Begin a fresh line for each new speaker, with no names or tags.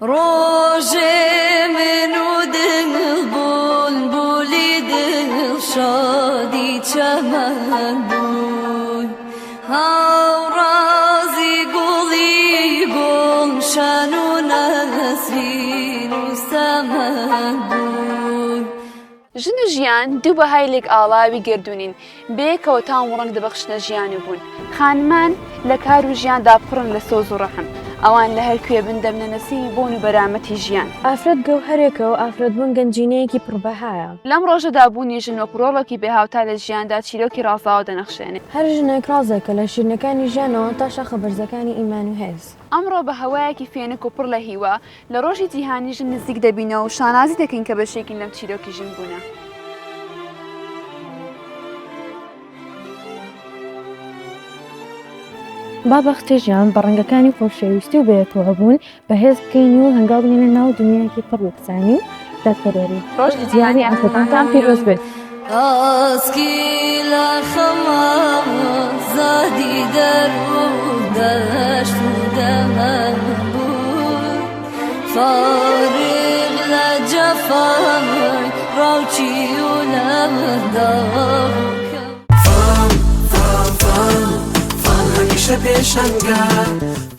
روجه منو دل بولی دل شادی چمن بود ها رازی گلی گلشن و نسرین و سمن بود
ژن و ژیان دوو بەهای لێک ئاڵاوی گردوونین بەیەکەوە تام و ڕەنگ دەبەخشنە ژیان و بوون. خانمان لە کار و ژیاندا پڕن لە سۆز و ڕەحم، ئەوان لە هەر کوێ بندەمنە نەسیمی بۆن و بەرامەتی ژیان.
ئافرەت گەوهەرێکە و ئافرەت بوون گەنجینەیەکی پڕبەهایە.
لەم ڕۆژەدا بوونی ژن وەک ڕۆڵێکی بێهاوتا لە ژیاندا چیرۆکی ڕازاوە دەنەخشێنێ.
هەر ژنێک ڕازێکە لە شیرینەکانی ژیانەوە تا شەخە بەرزەکانی ئیمان و هێز.
ئەمڕۆ بە هەوایەکی فێنک و پڕ لە هیوا لە ڕۆژی جیهانی ژن نزیک دەبینەوە و شانازی دەکەین کە بەشێکی لەم چیرۆکی ژن بوونە.
با بەختێژیان بە ڕەنگەکانی خۆشەویستی و بەیەکەوە بوون بەهێز بکەین و هەنگاو بنێنە ناو دنیایەکی پڕ بە کسانی و دادپەروەری. ڕۆژی جیهانی ئافرەتانتان پیرۆز بێت.
اسکی لخمام زادی در و دشت و دمن بود فارغ لجفام راوچی و لمدار
همیشه پیشنگرد